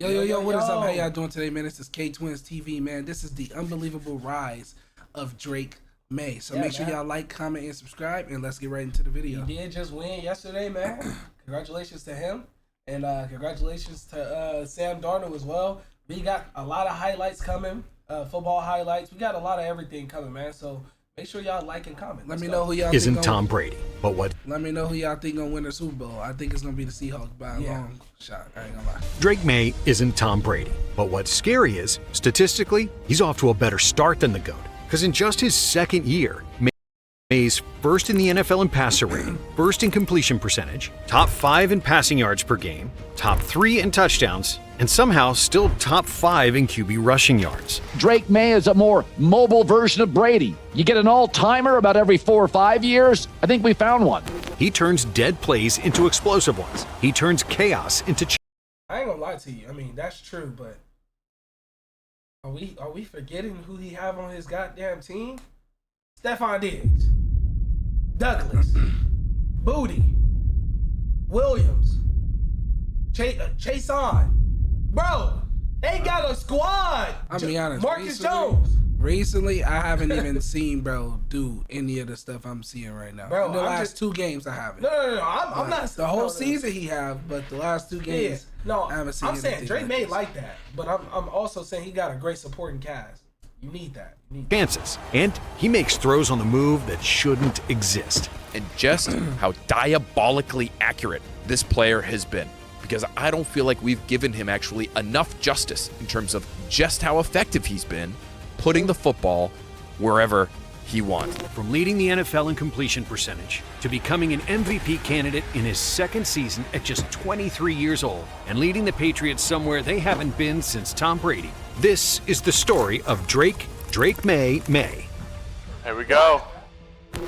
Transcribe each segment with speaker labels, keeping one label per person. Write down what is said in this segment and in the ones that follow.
Speaker 1: Yo, what is up? How y'all doing today, man? This is K-Twins TV, man. This is the unbelievable rise of Drake Maye. So make sure y'all like, comment, and subscribe, and let's get right into the video.
Speaker 2: He did just win yesterday, man. Congratulations to him, and congratulations to Sam Darnold as well. We got a lot of highlights coming, football highlights. We got a lot of everything coming, man. So make sure y'all like and comment.
Speaker 1: Let me know who y'all
Speaker 3: isn't
Speaker 1: think
Speaker 3: Tom Brady, but what?
Speaker 1: Let me know who y'all think gonna win the Super Bowl. I think it's gonna be the Seahawks by a long shot. I ain't gonna lie.
Speaker 3: Drake Maye isn't Tom Brady, but what's scary is, statistically, he's off to a better start than the GOAT. Because in just his second year, Maye's first in the NFL in passer rating, first in completion percentage, top 5 in passing yards per game, top 3 in touchdowns, and somehow still top 5 in QB rushing yards.
Speaker 4: Drake Maye is a more mobile version of Brady. You get an all-timer about every 4 or 5 years. I think we found one.
Speaker 3: He turns dead plays into explosive ones. He turns chaos into
Speaker 2: I ain't gonna lie to you. I mean, that's true, but are we forgetting who he have on his goddamn team? Stephon Diggs, Douglas, Booty, Williams, Chason. Bro, they got a squad.
Speaker 1: I'm be honest.
Speaker 2: Marcus Jones.
Speaker 1: Recently, I haven't even seen bro do any of the stuff I'm seeing right now.
Speaker 2: Bro,
Speaker 1: in the last 2 games, I haven't.
Speaker 2: No. I'm not.
Speaker 1: The whole season he have, but the last 2 games, I haven't seen.
Speaker 2: I'm saying Drake Maye
Speaker 1: this.
Speaker 2: like that, but I'm also saying he got a great supporting cast. You need that.
Speaker 3: chances, and he makes throws on the move that shouldn't exist.
Speaker 5: And just how diabolically accurate this player has been. Because I don't feel like we've given him actually enough justice in terms of just how effective he's been putting the football wherever he wants.
Speaker 3: From leading the NFL in completion percentage to becoming an MVP candidate in his second season at just 23 years old and leading the Patriots somewhere they haven't been since Tom Brady, this is the story of Drake Maye.
Speaker 6: Here we go.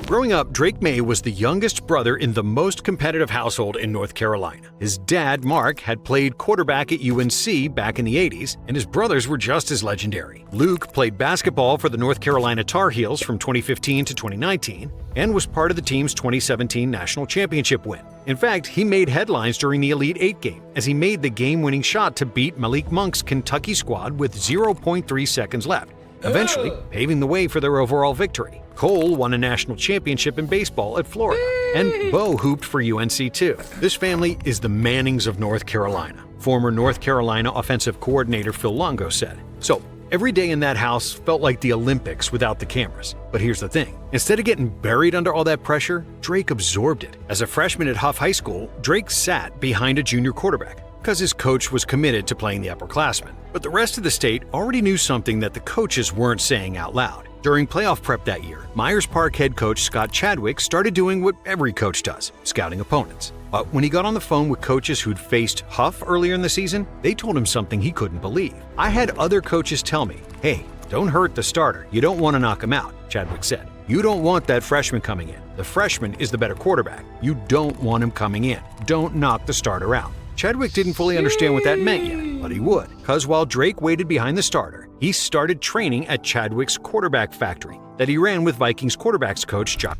Speaker 3: Growing up, Drake Maye was the youngest brother in the most competitive household in North Carolina. His dad, Mark, had played quarterback at UNC back in the 80s, and his brothers were just as legendary. Luke played basketball for the North Carolina Tar Heels from 2015 to 2019, and was part of the team's 2017 national championship win. In fact, he made headlines during the Elite 8 game as he made the game-winning shot to beat Malik Monk's Kentucky squad with 0.3 seconds left, eventually paving the way for their overall victory. Cole won a national championship in baseball at Florida, and Bo hooped for UNC too. This family is the Mannings of North Carolina, former North Carolina offensive coordinator Phil Longo said. So, every day in that house felt like the Olympics without the cameras. But here's the thing. Instead of getting buried under all that pressure, Drake absorbed it. As a freshman at Huff High School, Drake sat behind a junior quarterback because his coach was committed to playing the upperclassmen. But the rest of the state already knew something that the coaches weren't saying out loud. During playoff prep that year, Myers Park head coach Scott Chadwick started doing what every coach does, scouting opponents. But when he got on the phone with coaches who'd faced Huff earlier in the season, they told him something he couldn't believe. "I had other coaches tell me, hey, don't hurt the starter. You don't want to knock him out," Chadwick said. "You don't want that freshman coming in. The freshman is the better quarterback. You don't want him coming in. Don't knock the starter out." Chadwick didn't fully understand what that meant yet, but he would, because while Drake waited behind the starter, he started training at Chadwick's quarterback factory that he ran with Vikings quarterbacks coach John.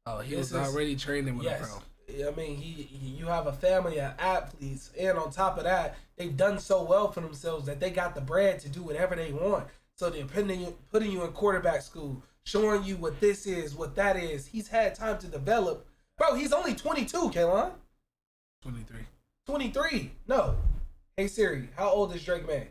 Speaker 1: Oh, he was already training with a pro.
Speaker 2: I mean, you have a family of athletes, and on top of that, they've done so well for themselves that they got the bread to do whatever they want. So they're putting you in quarterback school, showing you what this is, what that is. He's had time to develop. Bro, he's only 22, Kaylon.
Speaker 1: 23.
Speaker 2: 23? No. Hey Siri, how old is Drake Maye?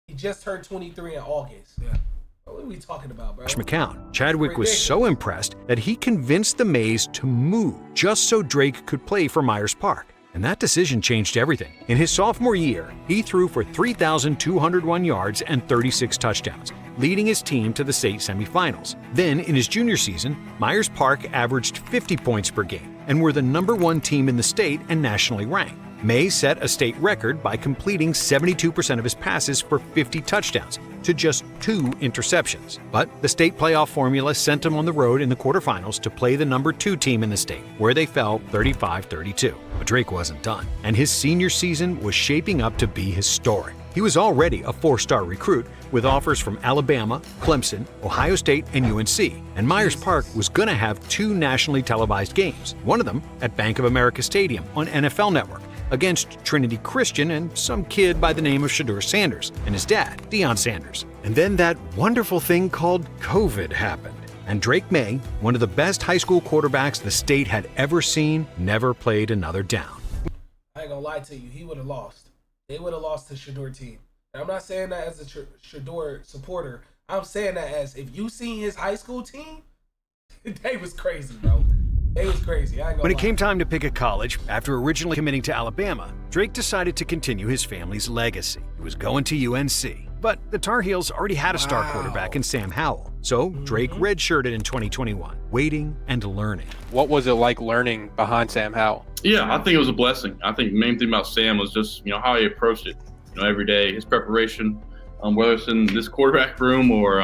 Speaker 2: He just turned 23 in August.
Speaker 1: Yeah.
Speaker 2: What are we talking about, bro?
Speaker 3: McCown. Chadwick was so impressed that he convinced the Mayes to move just so Drake could play for Myers Park. And that decision changed everything. In his sophomore year, he threw for 3,201 yards and 36 touchdowns, leading his team to the state semifinals. Then, in his junior season, Myers Park averaged 50 points per game and were the #1 team in the state and nationally ranked. Maye set a state record by completing 72% of his passes for 50 touchdowns to just 2 interceptions. But the state playoff formula sent him on the road in the quarterfinals to play the #2 team in the state, where they fell 35-32. But Drake wasn't done, and his senior season was shaping up to be historic. He was already a 4-star recruit with offers from Alabama, Clemson, Ohio State, and UNC. And Myers Park was going to have 2 nationally televised games, one of them at Bank of America Stadium on NFL Network, against Trinity Christian and some kid by the name of Shedeur Sanders and his dad, Deion Sanders. And then that wonderful thing called COVID happened. And Drake Maye, one of the best high school quarterbacks the state had ever seen, never played another down.
Speaker 2: I ain't gonna lie to you, he would have lost. They would have lost to Shedeur team. And I'm not saying that as a Shedeur supporter. I'm saying that as if you seen his high school team, they was crazy, bro. They was crazy. I ain't gonna
Speaker 3: When it
Speaker 2: lie.
Speaker 3: came time to pick a college, after originally committing to Alabama, Drake decided to continue his family's legacy. He was going to UNC. But the Tar Heels already had a star quarterback in Sam Howell. So Drake redshirted in 2021, waiting and learning.
Speaker 6: What was it like learning behind Sam Howell?
Speaker 7: Yeah, I think it was a blessing. I think the main thing about Sam was just, how he approached it. Every day, his preparation, whether it's in this quarterback room or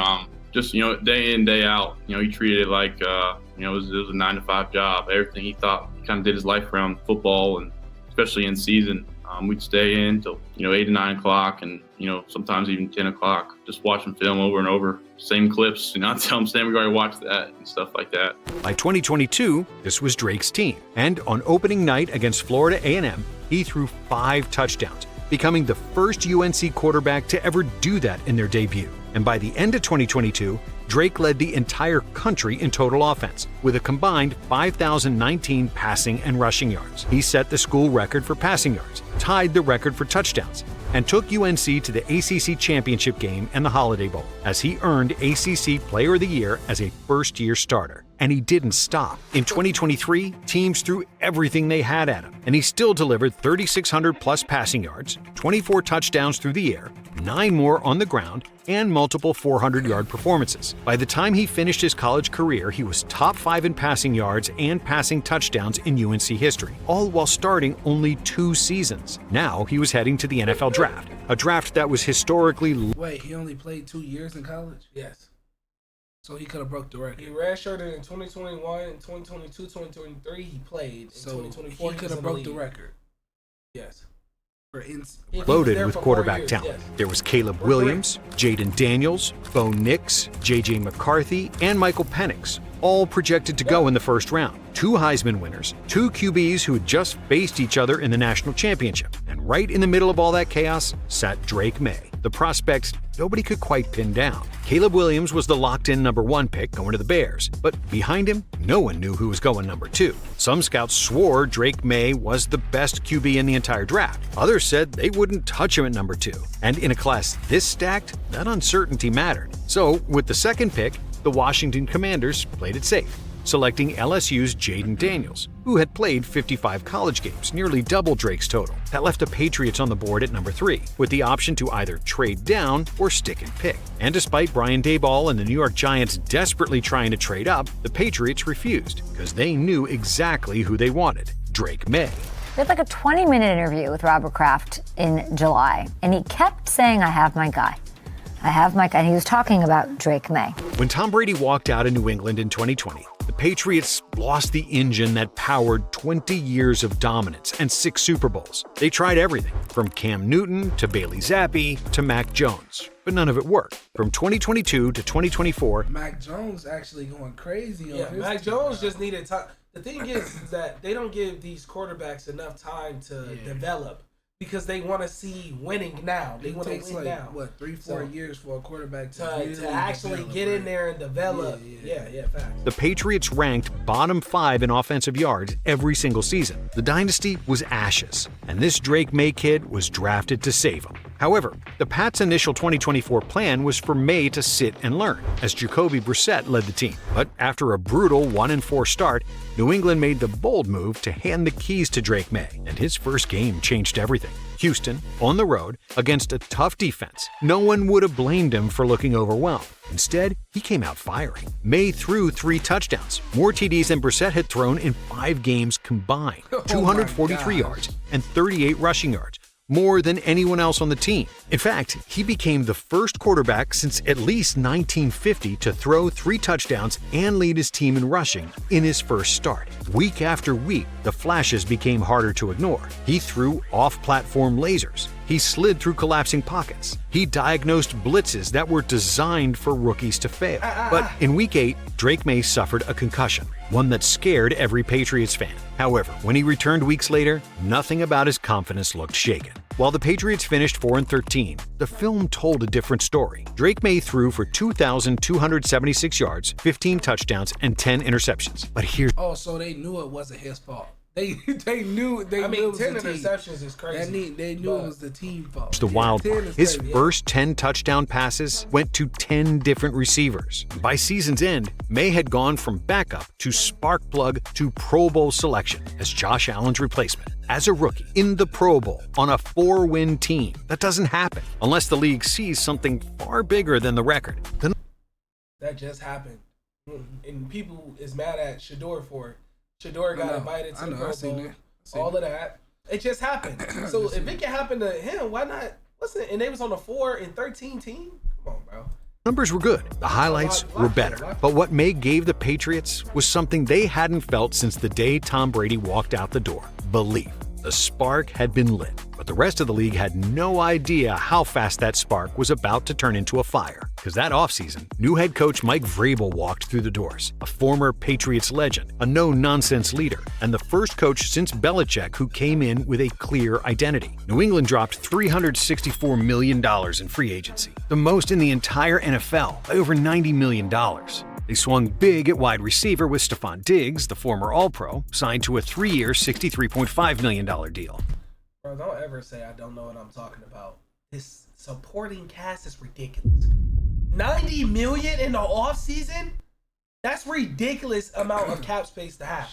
Speaker 7: just, day in, day out. He treated it like, it was a 9-to-5 job. Everything he thought, he kind of did his life around football, and especially in season. We'd stay in till, 8 to 9 o'clock and, sometimes even 10 o'clock, just watching film over and over. Same clips, I tell him, Sam, we already watched that and stuff like that.
Speaker 3: By 2022, this was Drake's team. And on opening night against Florida A&M, he threw 5 touchdowns, becoming the first UNC quarterback to ever do that in their debut. And by the end of 2022, Drake led the entire country in total offense, with a combined 5,019 passing and rushing yards. He set the school record for passing yards, tied the record for touchdowns, and took UNC to the ACC Championship game and the Holiday Bowl, as he earned ACC Player of the Year as a first-year starter. And he didn't stop. In 2023, teams threw everything they had at him, and he still delivered 3,600-plus passing yards, 24 touchdowns through the air, 9 more on the ground, and multiple 400-yard performances. By the time he finished his college career, he was top 5 in passing yards and passing touchdowns in UNC history, all while starting only 2 seasons. Now he was heading to the NFL draft, a draft that was historically...
Speaker 1: Wait, he only played 2 years in college?
Speaker 2: Yes.
Speaker 1: So he could have broke the record.
Speaker 2: He redshirted in 2021, in 2022, 2023 he played. In
Speaker 1: So
Speaker 2: 2024
Speaker 1: he could have broke the record.
Speaker 2: Yes.
Speaker 3: Loaded with quarterback talent.
Speaker 2: Yes.
Speaker 3: There was Caleb Williams, Jaden Daniels, Bo Nix, J.J. McCarthy, and Michael Penix, all projected to go in the first round. 2 Heisman winners, 2 QBs who had just faced each other in the national championship. And right in the middle of all that chaos sat Drake Maye, the prospect nobody could quite pin down. Caleb Williams was the locked-in number 1 pick going to the Bears, but behind him, no one knew who was going number 2. Some scouts swore Drake Maye was the best QB in the entire draft. Others said they wouldn't touch him at number 2. And in a class this stacked, that uncertainty mattered. So, with the second pick, the Washington Commanders played it safe, selecting LSU's Jaden Daniels, who had played 55 college games, nearly double Drake's total. That left the Patriots on the board at number 3, with the option to either trade down or stick and pick. And despite Brian Daboll and the New York Giants desperately trying to trade up, the Patriots refused, because they knew exactly who they wanted: Drake Maye.
Speaker 8: We had like a 20-minute interview with Robert Kraft in July, and he kept saying, I have my guy. I have my guy. And he was talking about Drake Maye.
Speaker 3: When Tom Brady walked out of New England in 2020, the Patriots lost the engine that powered 20 years of dominance and 6 Super Bowls. They tried everything, from Cam Newton to Bailey Zappi to Mac Jones, but none of it worked. From 2022 to 2024,
Speaker 1: Mac Jones actually going crazy on his
Speaker 2: Mac
Speaker 1: team.
Speaker 2: Jones just needed time. The thing is that they don't give these quarterbacks enough time to develop, because they want to see winning now. They want to win
Speaker 1: like,
Speaker 2: now.
Speaker 1: What, 3-4 years for a quarterback to really
Speaker 2: actually
Speaker 1: develop,
Speaker 2: get in
Speaker 1: right?
Speaker 2: there and develop. Yeah, facts.
Speaker 3: the Patriots ranked bottom 5 in offensive yards every single season. The dynasty was ashes, and this Drake Maye kid was drafted to save them. However, the Pats' initial 2024 plan was for Maye to sit and learn, as Jacoby Brissett led the team. But after a brutal 1-4 start, New England made the bold move to hand the keys to Drake Maye, and his first game changed everything. Houston, on the road, against a tough defense. No one would have blamed him for looking overwhelmed. Instead, he came out firing. Maye threw 3 touchdowns, more TDs than Brissett had thrown in 5 games combined, 243 yards and 38 rushing yards, more than anyone else on the team. In fact, he became the first quarterback since at least 1950 to throw 3 touchdowns and lead his team in rushing in his first start. Week after week, the flashes became harder to ignore. He threw off-platform lasers, He slid through collapsing pockets. He diagnosed blitzes that were designed for rookies to fail. But in Week 8, Drake Maye suffered a concussion, one that scared every Patriots fan. However, when he returned weeks later, nothing about his confidence looked shaken. While the Patriots finished 4-13, the film told a different story. Drake Maye threw for 2,276 yards, 15 touchdowns, and 10 interceptions. But here's
Speaker 1: so they knew it wasn't his fault. They knew.
Speaker 2: I mean,
Speaker 1: knew it was
Speaker 2: 10
Speaker 1: the team.
Speaker 2: interceptions is crazy.
Speaker 1: They knew it was the team fault.
Speaker 3: the wild part.
Speaker 1: 10 is
Speaker 3: His
Speaker 1: crazy,
Speaker 3: first 10 touchdown passes went to 10 different receivers. By season's end, Maye had gone from backup to spark plug to Pro Bowl selection as Josh Allen's replacement. As a rookie, in the Pro Bowl, on a 4-win team. That doesn't happen unless the league sees something far bigger than the record.
Speaker 2: That just happened. And people is mad at Shador for it. Shador got invited to the Pro Bowl. All of that. It just happened. So if it can happen to him, why not? Listen, and they was on a 4-13 team? Come on, bro.
Speaker 3: Numbers were good. The highlights were better. But what Maye gave the Patriots was something they hadn't felt since the day Tom Brady walked out the door. Belief. The spark had been lit, but the rest of the league had no idea how fast that spark was about to turn into a fire. Because that offseason, new head coach Mike Vrabel walked through the doors, a former Patriots legend, a no-nonsense leader, and the first coach since Belichick who came in with a clear identity. New England dropped $364 million in free agency, the most in the entire NFL, by over $90 million. They swung big at wide receiver with Stephon Diggs, the former All-Pro, signed to a 3-year, $63.5 million deal.
Speaker 2: Bro, don't ever say I don't know what I'm talking about. This supporting cast is ridiculous. $90 million in the offseason? That's ridiculous amount of cap space to have.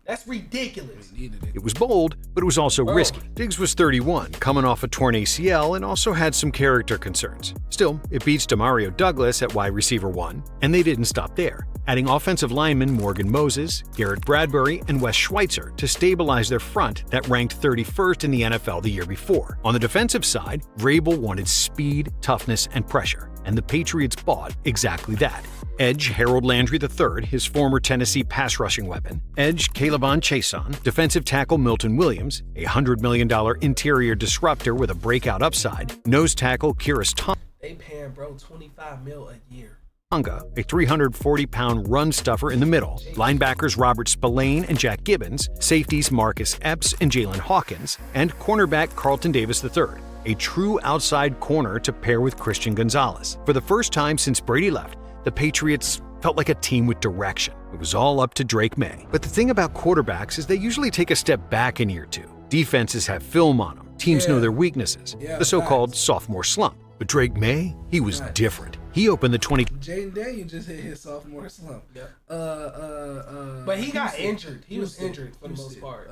Speaker 2: That's ridiculous.
Speaker 3: It was bold, but it was also risky. Diggs was 31, coming off a torn ACL, and also had some character concerns. Still, it beats Demario Douglas at wide receiver 1, and they didn't stop there, adding offensive linemen Morgan Moses, Garrett Bradbury, and Wes Schweitzer to stabilize their front that ranked 31st in the NFL the year before. On the defensive side, Vrabel wanted speed, toughness, and pressure, and the Patriots bought exactly that. Edge Harold Landry III, his former Tennessee pass rushing weapon. Edge Calebon Chason, defensive tackle Milton Williams, a $100 million interior disruptor with a breakout upside. Nose tackle Kyrus Tonga.
Speaker 2: They paying bro $25 million a year.
Speaker 3: A 340-pound run stuffer in the middle. Linebackers Robert Spillane and Jack Gibbons. Safeties Marcus Epps and Jalen Hawkins. And cornerback Carlton Davis III, a true outside corner to pair with Christian Gonzalez. For the first time since Brady left, the Patriots felt like a team with direction. It was all up to Drake Maye. But the thing about quarterbacks is they usually take a step back in year 2. Defenses have film on them. Teams know their weaknesses. The so-called sophomore slump. But Drake Maye, he was different. He opened the 20...
Speaker 1: Jaden Daniel just hit his sophomore slump.
Speaker 2: But he got injured. He was injured for the most part.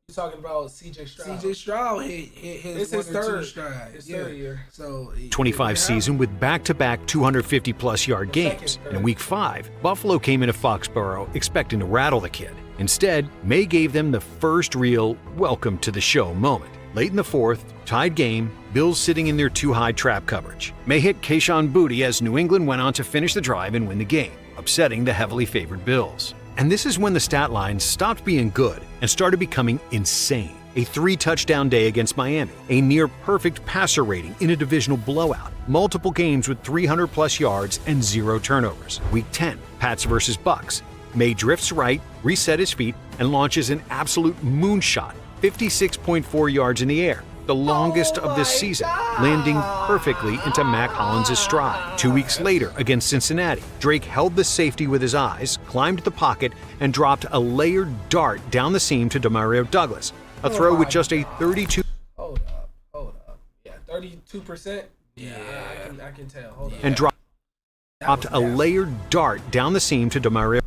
Speaker 2: You're talking about C.J. Stroud.
Speaker 1: C.J. Stroud hit his third stride.
Speaker 2: His third year.
Speaker 1: So
Speaker 3: 25 season with back-to-back 250-plus yard games. In Week 5, Buffalo came into Foxborough expecting to rattle the kid. Instead, Maye gave them the first real welcome-to-the-show moment. Late in the fourth, tied game, Bills sitting in their too-high trap coverage. Maye hit Kayshon Boutte as New England went on to finish the drive and win the game, upsetting the heavily favored Bills. And this is when the stat line stopped being good and started becoming insane. A 3-touchdown day against Miami, a near-perfect passer rating in a divisional blowout, multiple games with 300-plus yards and 0 turnovers. Week 10, Pats versus Bucks. Maye drifts right, reset his feet, and launches an absolute moonshot, 56.4 yards in the air, the longest of this season, landing perfectly into Mac Hollins' stride. 2 weeks later, against Cincinnati, Drake held the safety with his eyes, climbed the pocket, and dropped a layered dart down the seam to Demario Douglas, a throw with just a 32...
Speaker 2: Hold up. Yeah, 32%? Yeah, I can tell. Hold up.
Speaker 3: And dropped a layered dart down the seam to Demario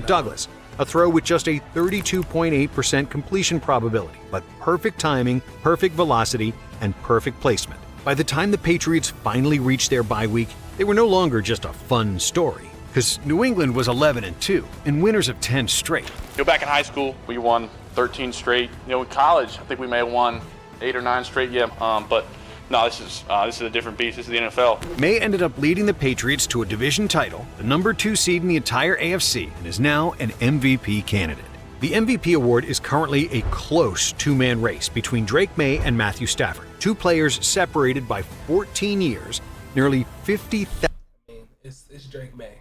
Speaker 3: Douglas, a throw with just a 32.8% completion probability, but perfect timing, perfect velocity, and perfect placement. By the time the Patriots finally reached their bye week, they were no longer just a fun story, because New England was 11-2 and winners of 10 straight.
Speaker 9: Back in high school, we won 13 straight. In college, I think we may have won 8 or 9 straight. But no, this is a different beast. This is the NFL.
Speaker 3: Maye ended up leading the Patriots to a division title, the number 2 seed in the entire AFC, and is now an MVP candidate. The MVP award is currently a close two-man race between Drake Maye and Matthew Stafford, two players separated by 14 years, nearly 50,000.
Speaker 2: It's Drake Maye.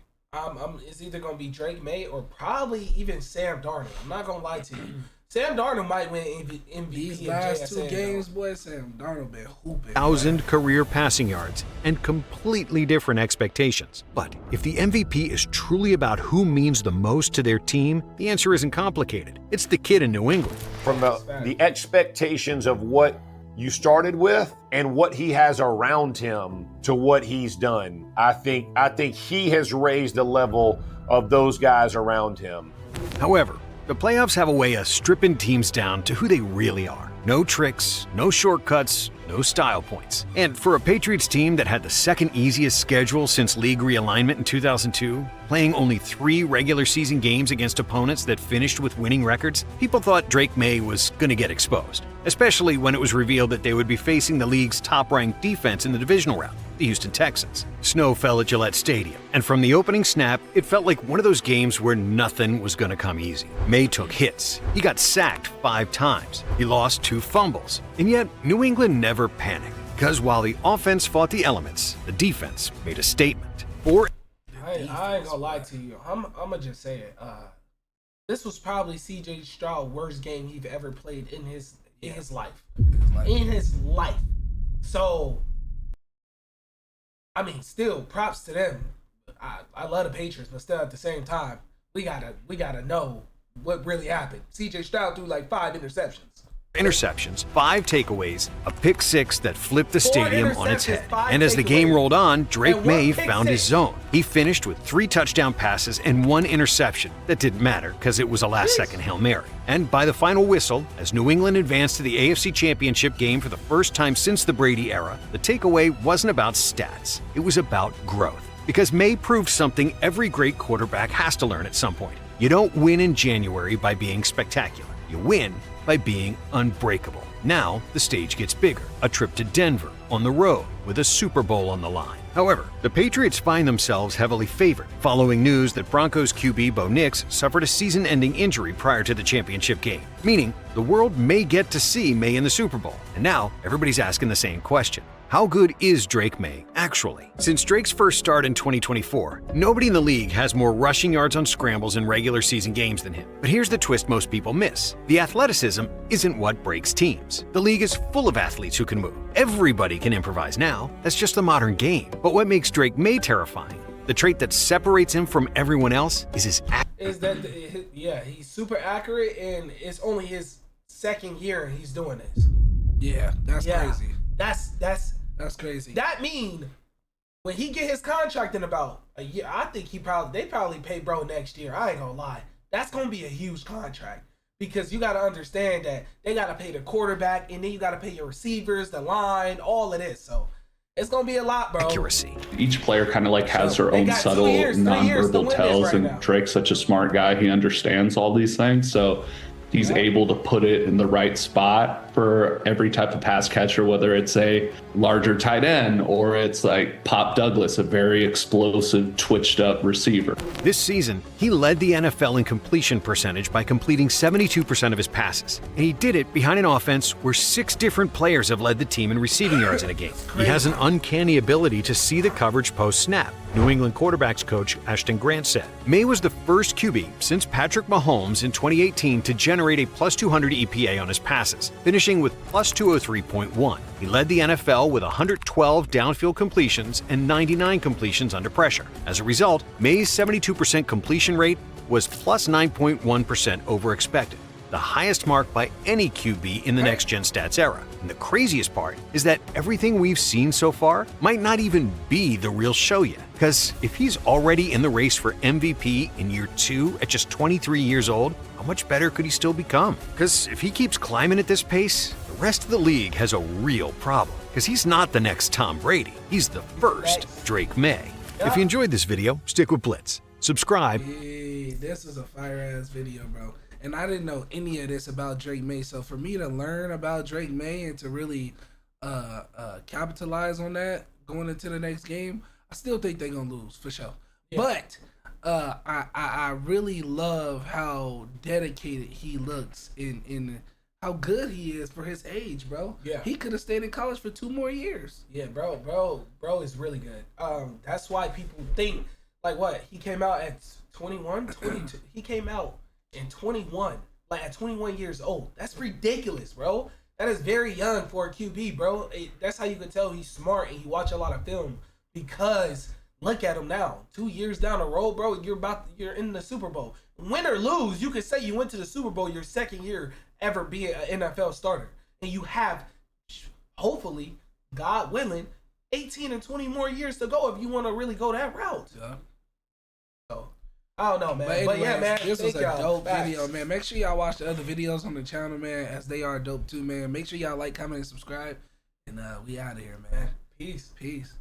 Speaker 2: It's either gonna be Drake Maye or probably even Sam Darnold. I'm not gonna lie to you. Sam Darnold might win MVP.
Speaker 1: These last two games, boy, Sam Darnold been hooping.
Speaker 3: 1,000 career passing yards and completely different expectations. But if the MVP is truly about who means the most to their team, the answer isn't complicated. It's the kid in New England.
Speaker 10: From the expectations of what you started with and what he has around him to what he's done, I think he has raised the level of those guys around him.
Speaker 3: However, the playoffs have a way of stripping teams down to who they really are. No tricks, no shortcuts, no style points. And for a Patriots team that had the second easiest schedule since league realignment in 2002, playing only 3 regular season games against opponents that finished with winning records, people thought Drake Maye was going to get exposed, especially when it was revealed that they would be facing the league's top-ranked defense in the divisional round, the Houston Texans. Snow fell at Gillette Stadium, and from the opening snap, it felt like one of those games where nothing was going to come easy. Maye took hits. He got sacked 5 times. He lost 2 fumbles. And yet, New England never panicked, because while the offense fought the elements, the defense made a statement.
Speaker 2: I ain't gonna lie to you. I'm gonna just say it. This was probably C.J. Stroud's worst game he's ever played in his life. In his life. So, I mean, still, props to them. I love the Patriots, but still at the same time, we gotta know what really happened. C.J. Stroud threw like 5 interceptions.
Speaker 3: 5 takeaways, a pick 6 that flipped the stadium on its head. And as the game rolled on, Drake Maye found his zone. He finished with 3 touchdown passes and 1 interception. That didn't matter because it was a last-second Hail Mary. And by the final whistle, as New England advanced to the AFC Championship game for the first time since the Brady era, the takeaway wasn't about stats. It was about growth. Because Maye proved something every great quarterback has to learn at some point. You don't win in January by being spectacular. You win by being unbreakable. Now, the stage gets bigger. A trip to Denver, on the road, with a Super Bowl on the line. However, the Patriots find themselves heavily favored, following news that Broncos QB Bo Nix suffered a season-ending injury prior to the championship game, meaning the world may get to see Maye in the Super Bowl. And now, everybody's asking the same question. How good is Drake Maye, actually? Since Drake's first start in 2024, nobody in the league has more rushing yards on scrambles in regular season games than him. But here's the twist most people miss. The athleticism isn't what breaks teams. The league is full of athletes who can move. Everybody can improvise now. That's just the modern game. But what makes Drake Maye terrifying, the trait that separates him from everyone else, is his
Speaker 2: he's super accurate, and it's only his second year and he's doing this.
Speaker 1: Yeah, that's crazy.
Speaker 2: That's
Speaker 1: crazy.
Speaker 2: That mean when he get his contract in about a year, I think they probably pay bro next year. I ain't gonna lie. That's gonna be a huge contract because you gotta understand that they gotta pay the quarterback and then you gotta pay your receivers, the line, all of this. So it's gonna be a lot, bro.
Speaker 3: Accuracy.
Speaker 11: Each player kind of like has their own subtle nonverbal tells, and Drake's such a smart guy. He understands all these things, so he's able to put it in the right spot for every type of pass catcher, whether it's a larger tight end or it's like Pop Douglas, a very explosive, twitched up receiver.
Speaker 3: This season, he led the NFL in completion percentage by completing 72% of his passes. And he did it behind an offense where 6 different players have led the team in receiving yards in a game. He has an uncanny ability to see the coverage post-snap. New England quarterbacks coach Ashton Grant said, Maye was the first QB since Patrick Mahomes in 2018 to generate a plus 200 EPA on his passes, finishing with plus 203.1. He led the NFL with 112 downfield completions and 99 completions under pressure. As a result, Maye's 72% completion rate was plus 9.1% over expected, the highest mark by any QB in the next-gen stats era. And the craziest part is that everything we've seen so far might not even be the real show yet. Because if he's already in the race for MVP in year 2 at just 23 years old, how much better could he still become? Because if he keeps climbing at this pace, the rest of the league has a real problem. Because he's not the next Tom Brady. He's the first Drake Maye. If you enjoyed this video, stick with Blitz. Subscribe.
Speaker 1: Hey, this is a fire-ass video, bro. And I didn't know any of this about Drake Maye. So for me to learn about Drake Maye and to really capitalize on that going into the next game, I still think they're going to lose, for sure. Yeah. But I really love how dedicated he looks in how good he is for his age, bro.
Speaker 2: Yeah.
Speaker 1: He could have stayed in college for 2 more years.
Speaker 2: Yeah, bro is really good. That's why people think, like, what? He came out at 21, 22. He came out in 21, like at 21 years old. That's ridiculous, bro. That is very young for a QB, bro. That's how you can tell he's smart and he watch a lot of film, because look at him now. 2 years down the road, bro, you're in the Super Bowl. Win or lose, you could say you went to the Super Bowl your second year ever being an NFL starter. And you have, hopefully, God willing, 18 and 20 more years to go if you want to really go that route.
Speaker 1: Yeah.
Speaker 2: So, I don't know, man.
Speaker 1: But, anyways,
Speaker 2: yeah, man.
Speaker 1: This was a dope video,
Speaker 2: Facts.
Speaker 1: man. Make sure y'all watch the other videos on the channel, man, as they are dope too, man. Make sure y'all like, comment, and subscribe. And we out of here, man.
Speaker 2: Peace.
Speaker 1: Peace.